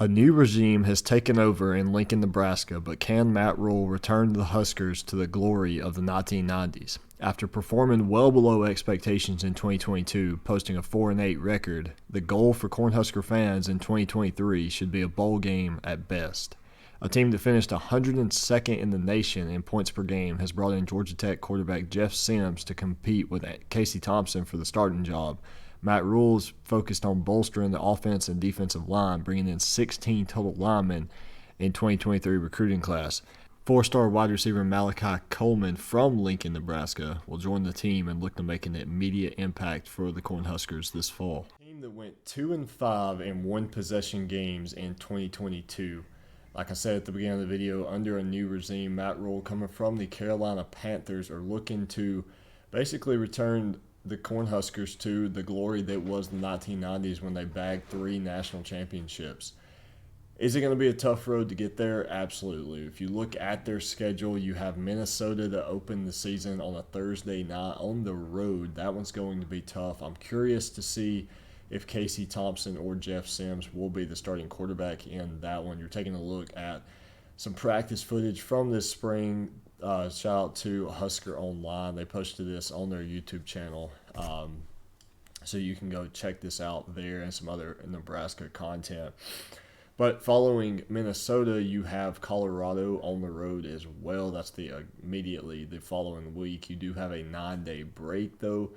A new regime has taken over in Lincoln, Nebraska, but can Matt Rhule return the Huskers to the glory of the 1990s? After performing well below expectations in 2022, posting a 4-8 record, the goal for Cornhusker fans in 2023 should be a bowl game at best. A team that finished 102nd in the nation in points per game has brought in Georgia Tech quarterback Jeff Sims to compete with Casey Thompson for the starting job. Matt Rhule's focused on bolstering the offense and defensive line, bringing in 16 total linemen in 2023 recruiting class. Four-star wide receiver Malachi Coleman from Lincoln, Nebraska, will join the team and look to make an immediate impact for the Cornhuskers this fall. A team that went 2-5 in one-possession games in 2022. Like I said at the beginning of the video, under a new regime, Matt Rhule, coming from the Carolina Panthers, are looking to basically return the Cornhuskers to the glory that was the 1990s when they bagged 3 national championships. Is it going to be a tough road to get there? Absolutely. If you look at their schedule, you have Minnesota to open the season on a Thursday night on the road. That one's going to be tough. I'm curious to see if Casey Thompson or Jeff Sims will be the starting quarterback in that one. You're taking a look at some practice footage from this spring. Shout out to Husker Online. They posted this on their YouTube channel. So you can go check this out there and some other Nebraska content. But following Minnesota, you have Colorado on the road as well. That's immediately the following week. You do have a 9-day break, though.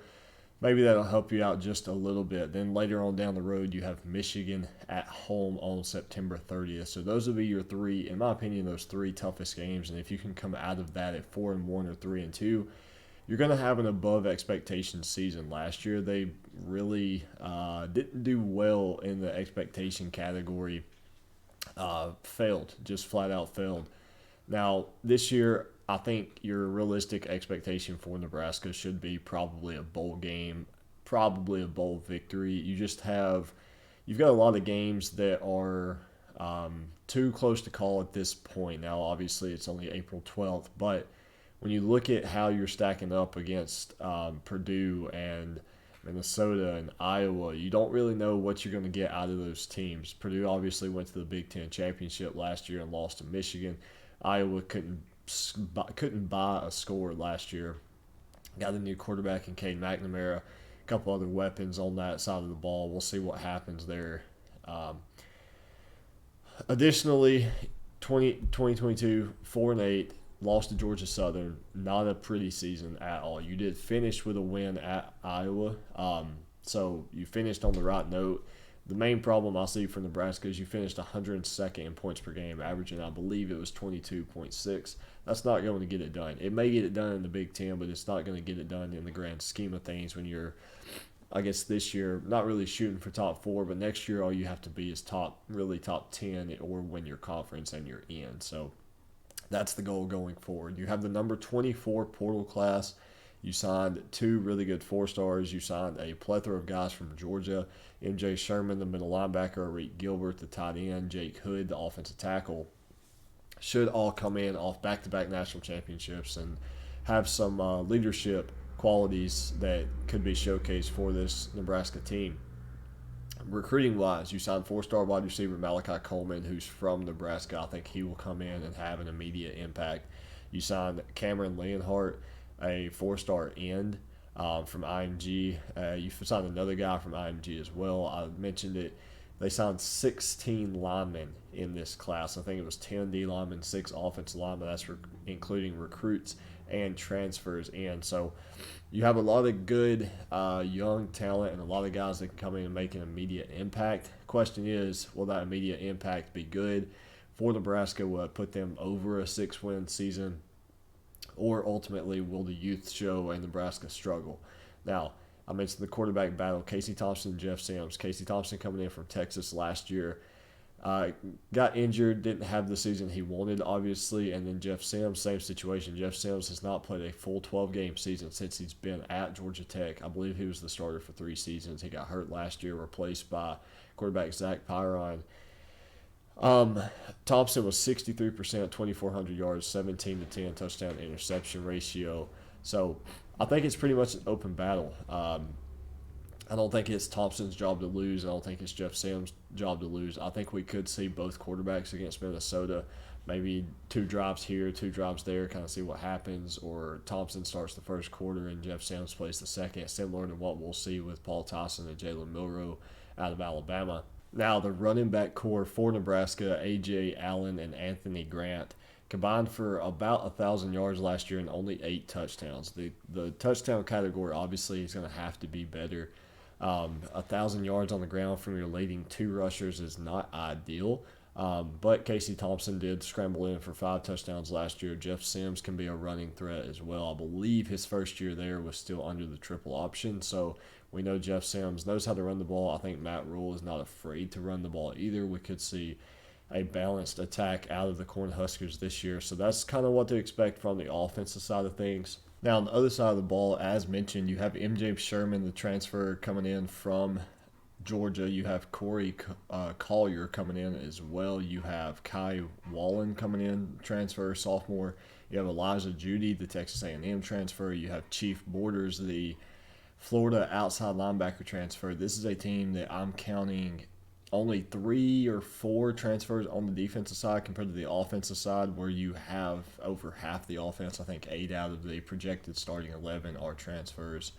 Maybe that'll help you out just a little bit. Then later on down the road, you have Michigan at home on September 30th. So those will be your 3, in my opinion, those 3 toughest games. And if you can come out of that at 4-1 or 3-2, you're going to have an above expectation season. Last year, they really didn't do well in the expectation category. Failed, just flat out failed. Now, this year, I think your realistic expectation for Nebraska should be probably a bowl game, probably a bowl victory. You've got a lot of games that are too close to call at this point. Now, obviously, it's only April 12th, but when you look at how you're stacking up against Purdue and Minnesota and Iowa, you don't really know what you're going to get out of those teams. Purdue obviously went to the Big Ten championship last year and lost to Michigan. Iowa couldn't buy a score last year. Got a new quarterback in Cade McNamara, a couple other weapons on that side of the ball. We'll see what happens there. Additionally, 2022, 4-8, lost to Georgia Southern. Not a pretty season at all. You did finish with a win at Iowa, so you finished on the right note. The main problem I see for Nebraska is you finished 102nd in points per game, averaging, I believe it was 22.6. That's not going to get it done. It may get it done in the Big Ten, but it's not going to get it done in the grand scheme of things when you're, I guess this year, not really shooting for top 4, but next year all you have to be is top 10 or win your conference and you're in. So that's the goal going forward. You have the number 24 portal class. You signed 2 really good 4-stars. You signed a plethora of guys from Georgia. MJ Sherman, the middle linebacker, Arik Gilbert, the tight end, Jake Hood, the offensive tackle, should all come in off back-to-back national championships and have some leadership qualities that could be showcased for this Nebraska team. Recruiting-wise, you signed 4-star wide receiver Malachi Coleman, who's from Nebraska. I think he will come in and have an immediate impact. You signed Cameron Leonhardt, a 4-star end from IMG. You signed another guy from IMG as well. I mentioned it. They signed 16 linemen in this class. I think it was 10 D linemen, 6 offensive linemen. That's including recruits and transfers in. So you have a lot of good young talent and a lot of guys that can come in and make an immediate impact. Question is, will that immediate impact be good for Nebraska? Will it put them over a 6-win season? Or ultimately, will the youth show and Nebraska struggle? Now, I mentioned the quarterback battle, Casey Thompson and Jeff Sims. Casey Thompson coming in from Texas last year. Got injured, didn't have the season he wanted, obviously. And then Jeff Sims, same situation. Jeff Sims has not played a full 12-game season since he's been at Georgia Tech. I believe he was the starter for 3 seasons. He got hurt last year, replaced by quarterback Zach Pyron. Thompson was 63%, 2,400 yards, 17-10 touchdown interception ratio. So I think it's pretty much an open battle. I I don't think it's Thompson's job to lose. I don't think it's Jeff Sims' job to lose. I think we could see both quarterbacks against Minnesota. Maybe 2 drives here, 2 drives there, kind of see what happens. Or Thompson starts the first quarter and Jeff Sims plays the second, similar to what we'll see with Paul Tyson and Jalen Milroe out of Alabama. Now, the running back core for Nebraska, A.J. Allen and Anthony Grant, combined for about 1,000 yards last year and only 8 touchdowns. The touchdown category obviously is going to have to be better. 1,000 yards on the ground from your leading 2 rushers is not ideal. But Casey Thompson did scramble in for 5 touchdowns last year. Jeff Sims can be a running threat as well. I believe his first year there was still under the triple option. So we know Jeff Sims knows how to run the ball. I think Matt Rhule is not afraid to run the ball either. We could see a balanced attack out of the Cornhuskers this year. So that's kind of what to expect from the offensive side of things. Now, on the other side of the ball, as mentioned, you have M.J. Sherman, the transfer coming in from Georgia. You have Corey Collier coming in as well. You have Kai Wallen coming in, transfer, sophomore. You have Elijah Judy, the Texas A&M transfer. You have Chief Borders, the Florida outside linebacker transfer. This is a team that I'm counting only 3 or 4 transfers on the defensive side compared to the offensive side, where you have over half the offense. I think 8 out of the projected starting 11 are transfers.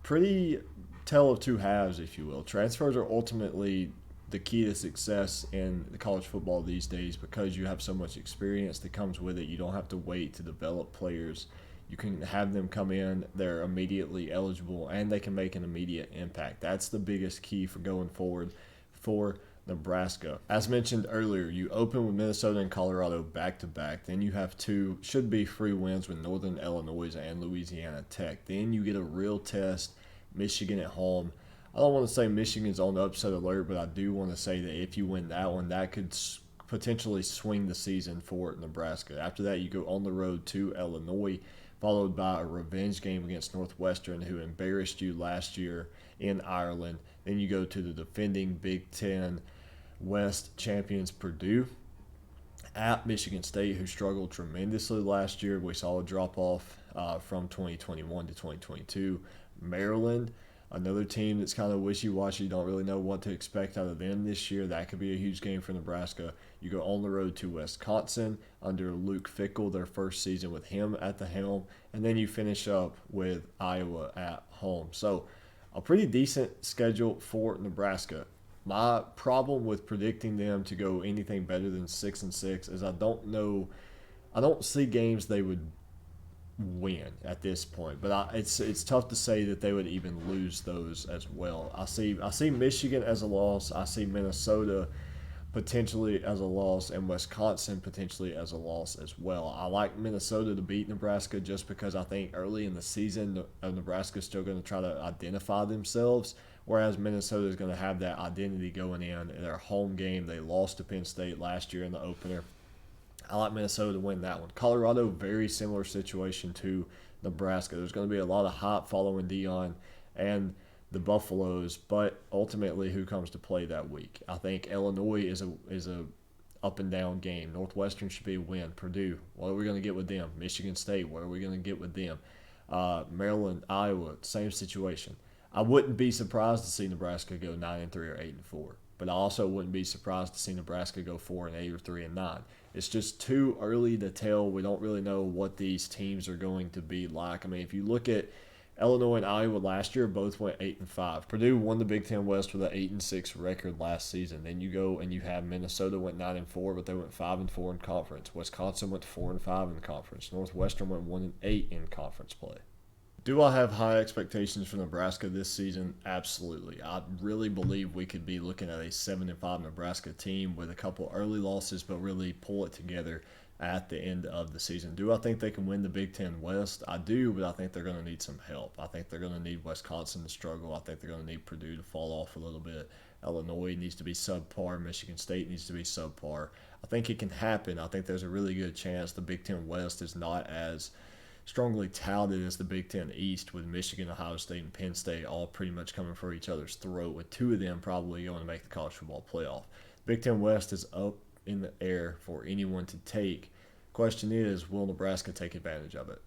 Pretty tale of 2 halves, if you will. Transfers are ultimately the key to success in the college football these days because you have so much experience that comes with it. You don't have to wait to develop players. You can have them come in, they're immediately eligible, and they can make an immediate impact. That's the biggest key for going forward for Nebraska. As mentioned earlier, you open with Minnesota and Colorado back-to-back. Then you have 2 should-be free wins with Northern Illinois and Louisiana Tech. Then you get a real test, Michigan at home. I don't want to say Michigan's on the upset alert, but I do want to say that if you win that one, that could potentially swing the season for Nebraska. After that, you go on the road to Illinois, followed by a revenge game against Northwestern, who embarrassed you last year in Ireland. Then you go to the defending Big Ten West champions Purdue, at Michigan State, who struggled tremendously last year. We saw a drop-off from 2021 to 2022. Maryland, another team that's kind of wishy-washy. You don't really know what to expect out of them this year. That could be a huge game for Nebraska. You go on the road to Wisconsin under Luke Fickell, their first season with him at the helm. And then you finish up with Iowa at home. So a pretty decent schedule for Nebraska. My problem with predicting them to go anything better than 6-6 is I don't see games they would win at this point. But it's tough to say that they would even lose those as well. I see Michigan as a loss. I see Minnesota potentially as a loss, and Wisconsin potentially as a loss as well. I like Minnesota to beat Nebraska just because I think early in the season, Nebraska is still going to try to identify themselves, whereas Minnesota is going to have that identity going in their home game. They lost to Penn State last year in the opener. I like Minnesota to win that one. Colorado, very similar situation to Nebraska. There's going to be a lot of hype following Deion and the Buffaloes, but ultimately who comes to play that week? I think Illinois is a up and down game. Northwestern should be a win. Purdue, what are we going to get with them? Michigan State, what are we going to get with them? Maryland, Iowa, same situation. I wouldn't be surprised to see Nebraska go 9-3 or 8-4, but I also wouldn't be surprised to see Nebraska go 4-8 or 3-9. It's just too early to tell. We don't really know what these teams are going to be like. I mean, if you look at Illinois and Iowa last year, both went 8-5. Purdue won the Big Ten West with an 8-6 record last season. Then you go and you have Minnesota went 9-4, but they went 5-4 in conference. Wisconsin went 4-5 in conference. Northwestern went 1-8 in conference play. Do I have high expectations for Nebraska this season? Absolutely. I really believe we could be looking at a 7-5 Nebraska team with a couple early losses, but really pull it together at the end of the season. Do I think they can win the Big Ten West? I do, but I think they're going to need some help. I think they're going to need Wisconsin to struggle. I think they're going to need Purdue to fall off a little bit. Illinois needs to be subpar. Michigan State needs to be subpar. I think it can happen. I think there's a really good chance the Big Ten West is not as strongly touted as the Big Ten East, with Michigan, Ohio State, and Penn State all pretty much coming for each other's throat, with 2 of them probably going to make the college football playoff. Big Ten West is up in the air for anyone to take. Question is, will Nebraska take advantage of it?